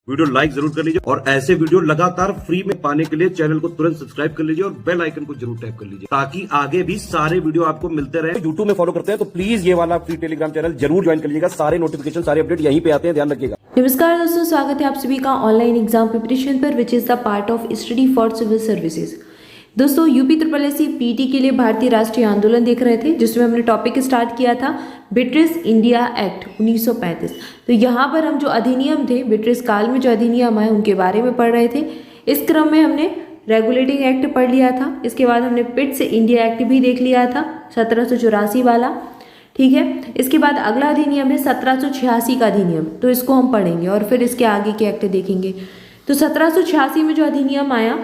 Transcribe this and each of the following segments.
Video like जरूर कर लीजिए और ऐसे वीडियो लगातार फ्री में पाने के लिए चैनल को तुरंत सब्सक्राइब कर लीजिए और बेल आइकन को जरूर टैप कर लीजिए ताकि आगे भी सारे वीडियो आपको मिलते रहे। यूट्यूब में फॉलो करते हैं तो प्लीज ये वाला फ्री टेलीग्राम चैनल जरूर ज्वाइन कर लीजिएगा। सारे नोटिफिकेशन सारे अपडेट यहीं पे आते हैं, ध्यान रखिएगा। नमस्कार दोस्तों, स्वागत है आप सभी का ऑनलाइन एग्जाम प्रिपरेशन पर which is the part of study for civil services. दोस्तों यूपी SSC पीटी के लिए भारतीय राष्ट्रीय आंदोलन देख रहे थे, जिसमें हमने टॉपिक स्टार्ट किया था ब्रिटिश इंडिया एक्ट 1935। तो यहाँ पर हम जो अधिनियम थे ब्रिटिश काल में जो अधिनियम आए उनके बारे में पढ़ रहे थे। इस क्रम में हमने रेगुलेटिंग एक्ट पढ़ लिया था, इसके बाद हमने पिट्स इंडिया एक्ट भी देख लिया था 1784 वाला, ठीक है। इसके बाद अगला अधिनियम है 1786 का अधिनियम, तो इसको हम पढ़ेंगे और फिर इसके आगे के एक्ट देखेंगे। तो 1786 में जो अधिनियम आया,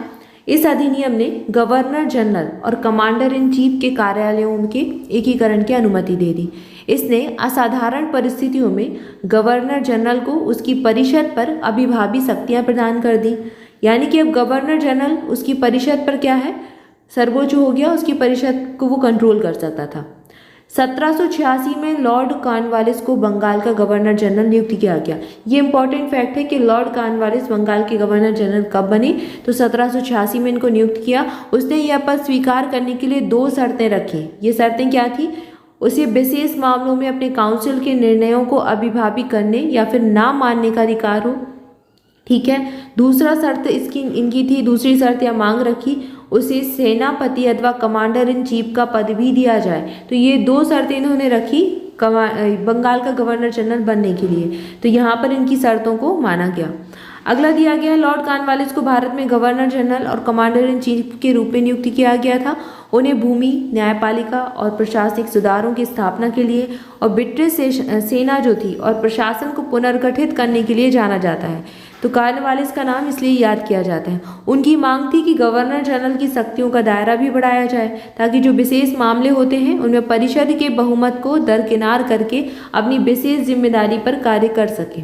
इस अधिनियम ने गवर्नर जनरल और कमांडर इन चीफ के कार्यालयों के एकीकरण की अनुमति दे दी। इसने असाधारण परिस्थितियों में गवर्नर जनरल को उसकी परिषद पर अभिभावी शक्तियां प्रदान कर दी। यानी कि अब गवर्नर जनरल उसकी परिषद पर क्या है, सर्वोच्च हो गया, उसकी परिषद को वो कंट्रोल कर सकता था। 1786 में लॉर्ड कॉर्नवालिस को बंगाल का गवर्नर जनरल नियुक्त किया गया। ये इंपॉर्टेंट फैक्ट है कि लॉर्ड कॉर्नवालिस बंगाल के गवर्नर जनरल कब बने, तो 1786 में इनको नियुक्त किया। उसने यह पद स्वीकार करने के लिए 2 शर्तें रखी। ये शर्तें क्या थी? उसे विशेष मामलों में अपने काउंसिल के निर्णयों को अभिभावी करने या फिर ना मानने का अधिकार हो, ठीक है। दूसरा शर्त इनकी थी, दूसरी शर्त या मांग रखी, उसे सेनापति अथवा कमांडर इन चीफ का पद भी दिया जाए। तो ये 2 शर्तें इन्होंने रखी बंगाल का गवर्नर जनरल बनने के लिए। तो यहाँ पर इनकी शर्तों को माना गया। अगला दिया गया, लॉर्ड कॉर्नवालिस को भारत में गवर्नर जनरल और कमांडर इन चीफ के रूप में नियुक्त किया गया था। उन्हें भूमि, न्यायपालिका और प्रशासनिक सुधारों की स्थापना के लिए और ब्रिटिश सेना जो थी और प्रशासन को पुनर्गठित करने के लिए जाना जाता है। तो कॉर्नवालिस का नाम इसलिए याद किया जाता है। उनकी मांग थी कि गवर्नर जनरल की शक्तियों का दायरा भी बढ़ाया जाए ताकि जो विशेष मामले होते हैं उनमें परिषद के बहुमत को दरकिनार करके अपनी विशेष जिम्मेदारी पर कार्य कर सके।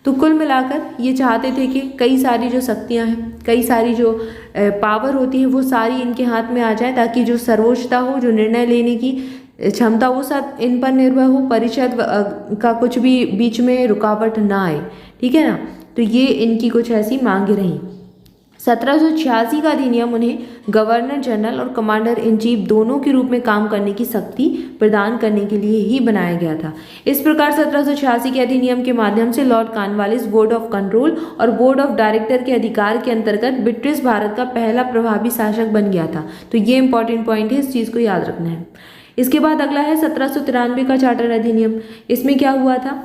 तो कुल मिलाकर ये चाहते थे कि कई सारी जो शक्तियां हैं, कई सारी जो पावर होती है वो सारी इनके हाथ में आ जाए ताकि जो सर्वोच्चता हो, जो निर्णय लेने की क्षमता, वो सब इन पर निर्भर हो, परिषद का कुछ भी बीच में रुकावट ना आए, ठीक है ना। तो ये इनकी कुछ ऐसी मांगे रहीं। 1786 का अधिनियम उन्हें गवर्नर जनरल और कमांडर इन चीफ दोनों के रूप में काम करने की शक्ति प्रदान करने के लिए ही बनाया गया था। इस प्रकार 1786 के अधिनियम के माध्यम से Lord Cornwallis board of control और बोर्ड ऑफ डायरेक्टर के अधिकार के अंतर्गत ब्रिटिश भारत का पहला प्रभावी शासक बन गया था। तो ये इंपॉर्टेंट पॉइंट है, इस चीज़ को याद रखना है। इसके बाद अगला है 1793 का चार्टर अधिनियम। इसमें क्या हुआ था,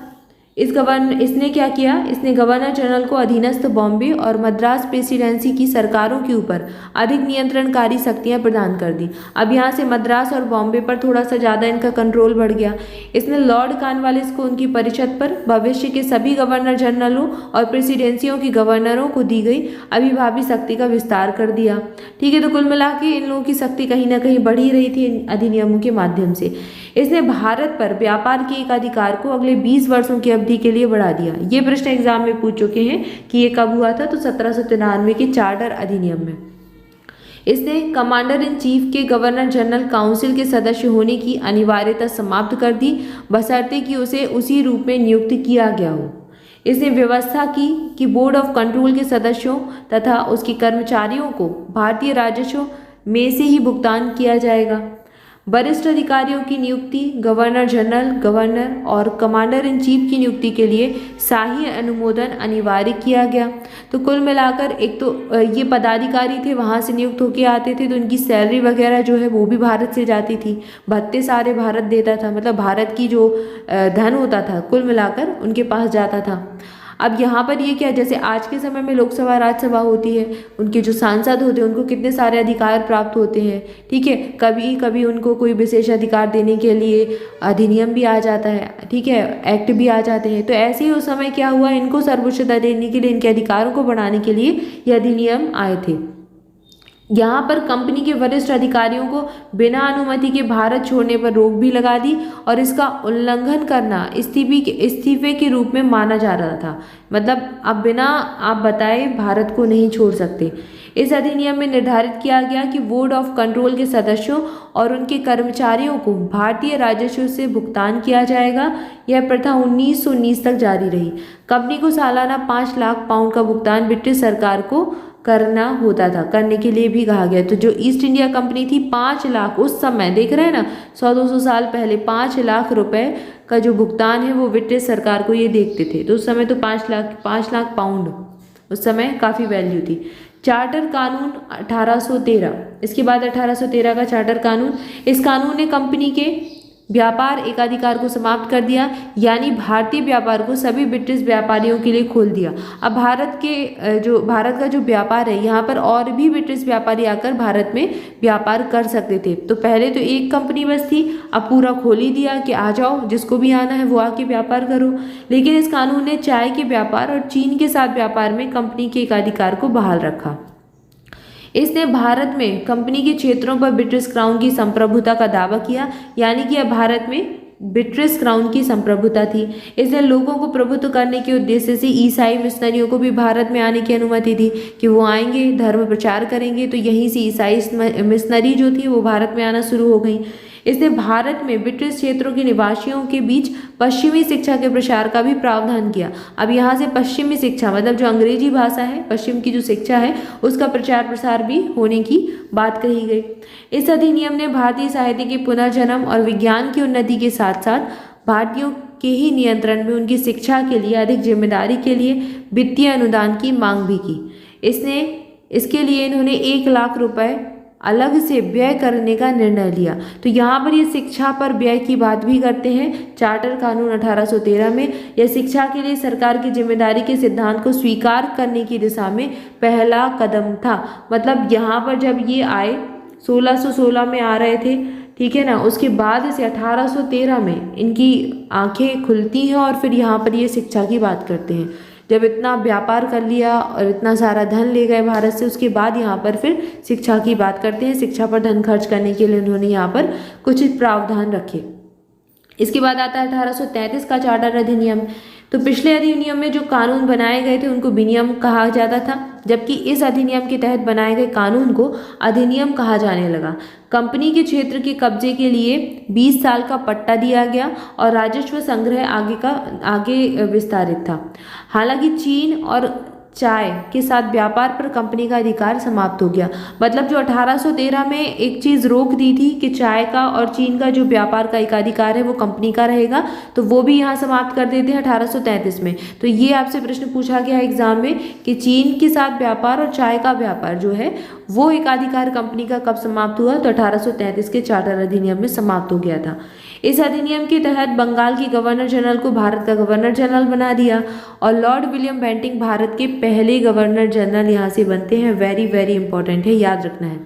इसने क्या किया, इसने गवर्नर जनरल को अधीनस्थ बॉम्बे और मद्रास प्रेसिडेंसी की सरकारों के ऊपर अधिक नियंत्रणकारी शक्तियां प्रदान कर दी। अब यहाँ से मद्रास और बॉम्बे पर थोड़ा सा ज़्यादा इनका कंट्रोल बढ़ गया। इसने लॉर्ड कॉर्नवालिस को उनकी परिषद पर भविष्य के सभी गवर्नर जनरलों और प्रेसिडेंसियों के गवर्नरों को दी गई अभिभावी शक्ति का विस्तार कर दिया, ठीक है। तो कुल मिला के इन लोगों की शक्ति कहीं ना कहीं बढ़ ही रही थी इन अधिनियमों के माध्यम से। इसने भारत पर व्यापार के एक अधिकार को अगले 20 वर्षों की अवधि के लिए बढ़ा दिया। ये प्रश्न एग्जाम में पूछ चुके हैं कि ये कब हुआ था, तो 1793 के चार्टर अधिनियम में। इसने कमांडर इन चीफ के गवर्नर जनरल काउंसिल के सदस्य होने की अनिवार्यता समाप्त कर दी, बशर्ते कि उसे उसी रूप में नियुक्त किया गया हो। इसने व्यवस्था की कि बोर्ड ऑफ कंट्रोल के सदस्यों तथा उसके कर्मचारियों को भारतीय राजस्व में से ही भुगतान किया जाएगा। वरिष्ठ अधिकारियों की नियुक्ति, गवर्नर जनरल, गवर्नर और कमांडर इन चीफ की नियुक्ति के लिए शाही अनुमोदन अनिवार्य किया गया। तो कुल मिलाकर एक तो ये पदाधिकारी थे, वहाँ से नियुक्त होकर आते थे, तो उनकी सैलरी वगैरह जो है वो भी भारत से जाती थी, भत्ते सारे भारत देता था, मतलब भारत की जो धन होता था कुल मिलाकर उनके पास जाता था। अब यहाँ पर ये क्या, जैसे आज के समय में लोकसभा राज्यसभा होती है, उनके जो सांसद होते हैं उनको कितने सारे अधिकार प्राप्त होते हैं, ठीक है। कभी कभी उनको कोई विशेष अधिकार देने के लिए अधिनियम भी आ जाता है, ठीक है, एक्ट भी आ जाते हैं। तो ऐसे ही उस समय क्या हुआ, इनको सर्वोच्चता देने के लिए, इनके अधिकारों को बढ़ाने के लिए ये अधिनियम आए थे। यहाँ पर कंपनी के वरिष्ठ अधिकारियों को बिना अनुमति के भारत छोड़ने पर रोक भी लगा दी और इसका उल्लंघन करना इस्तीफे के रूप में माना जा रहा था। मतलब अब बिना आप बताए भारत को नहीं छोड़ सकते। इस अधिनियम में निर्धारित किया गया कि बोर्ड ऑफ कंट्रोल के सदस्यों और उनके कर्मचारियों को भारतीय राजस्व से भुगतान किया जाएगा। यह प्रथा 1919 तक जारी रही। कंपनी को सालाना 5 लाख पाउंड का भुगतान ब्रिटिश सरकार को करना होता था, करने के लिए भी कहा गया। तो जो ईस्ट इंडिया कंपनी थी 5 लाख, उस समय देख रहे हैं ना 100-200 साल पहले 5 लाख रुपए का जो भुगतान है वो ब्रिटिश सरकार को ये देखते थे। तो उस समय तो 5 लाख पाउंड उस समय काफ़ी वैल्यू थी। चार्टर कानून 1813, इसके बाद 1813 का चार्टर कानून। इस कानून ने कंपनी के व्यापार एकाधिकार को समाप्त कर दिया, यानी भारतीय व्यापार को सभी ब्रिटिश व्यापारियों के लिए खोल दिया। अब भारत का जो व्यापार है यहाँ पर और भी ब्रिटिश व्यापारी आकर भारत में व्यापार कर सकते थे। तो पहले तो एक कंपनी बस थी, अब पूरा खोल ही दिया कि आ जाओ, जिसको भी आना है वो आके व्यापार करो। लेकिन इस कानून ने चाय के व्यापार और चीन के साथ व्यापार में कंपनी के एकाधिकार को बहाल रखा। इसने भारत में कंपनी के क्षेत्रों पर ब्रिटिश क्राउन की संप्रभुता का दावा किया, यानी कि अब भारत में ब्रिटिश क्राउन की संप्रभुता थी। इसने लोगों को प्रभुत्व करने के उद्देश्य से ईसाई मिशनरियों को भी भारत में आने की अनुमति दी कि वो आएंगे, धर्म प्रचार करेंगे। तो यहीं से ईसाई मिशनरी जो थी वो भारत में आना शुरू हो गई। इसने भारत में ब्रिटिश क्षेत्रों के निवासियों के बीच पश्चिमी शिक्षा के प्रसार का भी प्रावधान किया। अब यहाँ से पश्चिमी शिक्षा मतलब जो अंग्रेजी भाषा है, पश्चिम की जो शिक्षा है उसका प्रचार प्रसार भी होने की बात कही गई। इस अधिनियम ने भारतीय साहित्य के पुनर्जन्म और विज्ञान की उन्नति के साथ साथ भारतीयों के ही नियंत्रण में उनकी शिक्षा के लिए अधिक जिम्मेदारी के लिए वित्तीय अनुदान की मांग भी की। इसके लिए इन्होंने 1 लाख रुपए अलग से व्यय करने का निर्णय लिया। तो यहाँ पर ये शिक्षा पर व्यय की बात भी करते हैं चार्टर कानून 1813 में। यह शिक्षा के लिए सरकार की जिम्मेदारी के सिद्धांत को स्वीकार करने की दिशा में पहला कदम था। मतलब यहाँ पर जब ये आए 1616 में आ रहे थे, ठीक है ना, उसके बाद से 1813 में इनकी आंखें खुलती हैं और फिर यहाँ पर ये शिक्षा की बात करते हैं। जब इतना व्यापार कर लिया और इतना सारा धन ले गए भारत से, उसके बाद यहाँ पर फिर शिक्षा की बात करते हैं। शिक्षा पर धन खर्च करने के लिए उन्होंने यहाँ पर कुछ प्रावधान रखे। इसके बाद आता है 1833 का चार्टर अधिनियम। तो पिछले अधिनियम में जो कानून बनाए गए थे उनको विनियम कहा जाता था, जबकि इस अधिनियम के तहत बनाए गए कानून को अधिनियम कहा जाने लगा। कंपनी के क्षेत्र के कब्जे के लिए 20 साल का पट्टा दिया गया और राजस्व संग्रह आगे विस्तारित था। हालांकि चीन और चाय के साथ व्यापार पर कंपनी का अधिकार समाप्त हो गया। मतलब जो 1813 में एक चीज़ रोक दी थी कि चाय का और चीन का जो व्यापार का एकाधिकार है वो कंपनी का रहेगा, तो वो भी यहाँ समाप्त कर देते हैं 1833 में। तो ये आपसे प्रश्न पूछा गया एग्जाम में कि चीन के साथ व्यापार और चाय का व्यापार जो है वो एकाधिकार कंपनी का कब समाप्त हुआ, तो 1833 के चार्टर अधिनियम में समाप्त हो गया था। इस अधिनियम के तहत बंगाल की गवर्नर जनरल को भारत का गवर्नर जनरल बना दिया और लॉर्ड विलियम बेंटिंग भारत के पहले गवर्नर जनरल यहाँ से बनते हैं। वेरी वेरी इंपॉर्टेंट है, याद रखना है।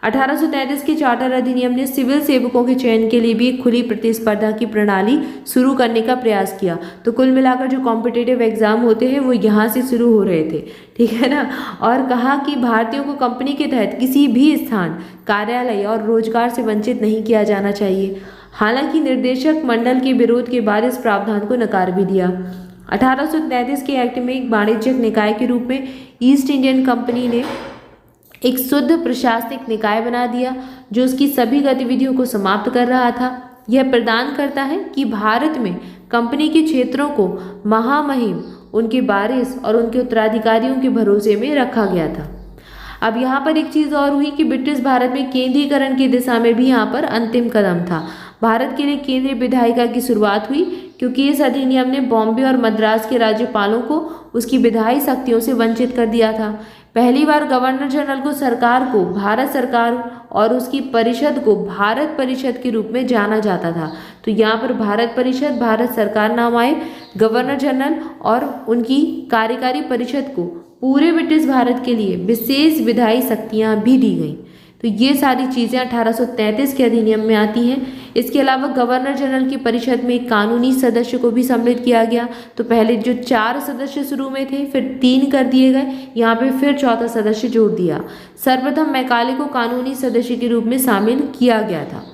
1833 के चार्टर अधिनियम ने सिविल सेवकों के चयन के लिए भी एक खुली प्रतिस्पर्धा की प्रणाली शुरू करने का प्रयास किया। तो कुल मिलाकर जो कॉम्पिटिटिव एग्जाम होते हैं वो यहाँ से शुरू हो रहे थे, ठीक है ना। और कहा कि भारतीयों को कंपनी के तहत किसी भी स्थान, कार्यालय और रोजगार से वंचित नहीं किया जाना चाहिए। हालांकि निर्देशक मंडल के विरोध के बाद इस प्रावधान को नकार भी दिया। 1833 के एक्ट में एक वाणिज्यिक निकाय के रूप में ईस्ट इंडियन कंपनी ने एक शुद्ध प्रशासनिक निकाय बना दिया जो उसकी सभी गतिविधियों को समाप्त कर रहा था। यह प्रदान करता है कि भारत में कंपनी के क्षेत्रों को महामहिम उनके वारिस और उनके उत्तराधिकारियों के भरोसे में रखा गया था। अब यहाँ पर एक चीज़ और हुई कि ब्रिटिश भारत में केंद्रीकरण की दिशा में भी यहाँ पर अंतिम कदम था। भारत के लिए केंद्रीय विधायिका की शुरुआत हुई क्योंकि इस अधिनियम ने बॉम्बे और मद्रास के राज्यपालों को उसकी विधायी शक्तियों से वंचित कर दिया था। पहली बार गवर्नर जनरल को सरकार को भारत सरकार और उसकी परिषद को भारत परिषद के रूप में जाना जाता था। तो यहाँ पर भारत परिषद, भारत सरकार नाम आए। गवर्नर जनरल और उनकी कार्यकारी परिषद को पूरे ब्रिटिश भारत के लिए विशेष विधायी शक्तियाँ भी दी गई। तो ये सारी चीज़ें 1833 के अधिनियम में आती हैं। इसके अलावा गवर्नर जनरल की परिषद में एक कानूनी सदस्य को भी सम्मिलित किया गया। तो पहले जो 4 सदस्य शुरू में थे, फिर 3 कर दिए गए, यहाँ पे फिर चौथा सदस्य जोड़ दिया। सर्वप्रथम मैकाले को कानूनी सदस्य के रूप में शामिल किया गया था।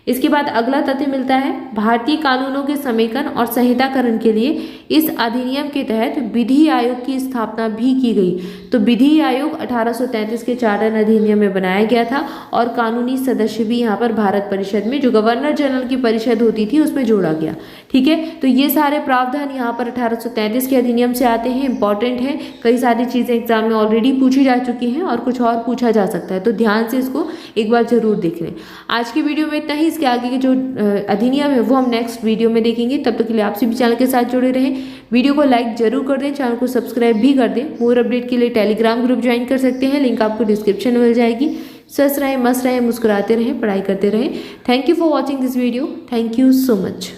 इसके बाद अगला तथ्य मिलता है, भारतीय कानूनों के समेकन और संहिताकरण के लिए इस अधिनियम के तहत विधि आयोग की स्थापना भी की गई। तो विधि आयोग 1833 के चार्टर अधिनियम में बनाया गया था और कानूनी सदस्य भी यहाँ पर भारत परिषद में, जो गवर्नर जनरल की परिषद होती थी, उसमें जोड़ा गया। ठीक है, तो ये सारे प्रावधान यहाँ पर 1833 के अधिनियम से आते हैं, इंपॉर्टेंट है। कई सारी चीज़ें एग्जाम में ऑलरेडी पूछी जा चुकी हैं और कुछ और पूछा जा सकता है, तो ध्यान से इसको एक बार जरूर देख लें। आज की वीडियो में इतना ही। इसके आगे के जो अधिनियम है वो हम नेक्स्ट वीडियो में देखेंगे। तब तक के लिए आपसे भी चैनल के साथ जुड़े रहें। वीडियो को लाइक जरूर कर दें, चैनल को सब्सक्राइब भी कर दें। मोर अपडेट के लिए टेलीग्राम ग्रुप ज्वाइन कर सकते हैं, लिंक आपको डिस्क्रिप्शन में मिल जाएगी। स्वस्थ रहें, मस्त रहें, मुस्कुराते रहें, पढ़ाई करते रहें। Thank you for watching this video. Thank you so much.